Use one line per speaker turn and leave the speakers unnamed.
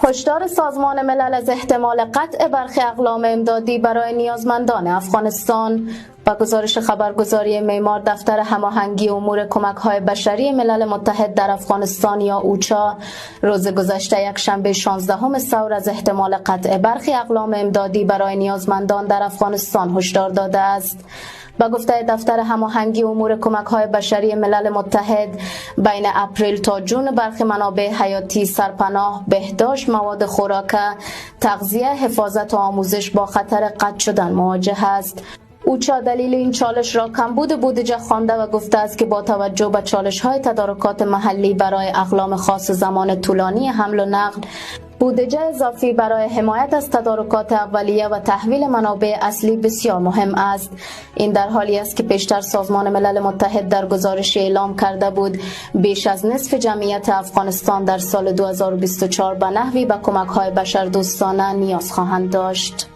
هشدار سازمان ملل از احتمال قطع برخی اقلام امدادی برای نیازمندان افغانستان. با گزارش خبرگزاری معمار دفتر هماهنگی امور کمک‌های بشری ملل متحد در افغانستان یا اوچا روز گذشته یکشنبه 16 ثور از احتمال قطع برخی اقلام امدادی برای نیازمندان در افغانستان هشدار داده است. با گفته دفتر هماهنگی امور کمک‌های بشری ملل متحد، بین اپریل تا جون برخی منابع حیاتی، سرپناه، بهداشت، مواد خوراکه، تغذیه، حفاظت و آموزش با خطر قطع شدن مواجه است. اوچا دلیل این چالش را کمبود بودجه خوانده و گفته است که با توجه به چالش‌های تدارکات محلی برای اقلام خاص زمان طولانی حمل و نقل، بودجه اضافی برای حمایت از تدارکات اولیه و تحویل منابع اصلی بسیار مهم است. این در حالی است که پیشتر سازمان ملل متحد در گزارشی اعلام کرده بود بیش از نصف جمعیت افغانستان در سال 2024 به نحوی به کمک‌های بشردوستانه نیاز خواهند داشت.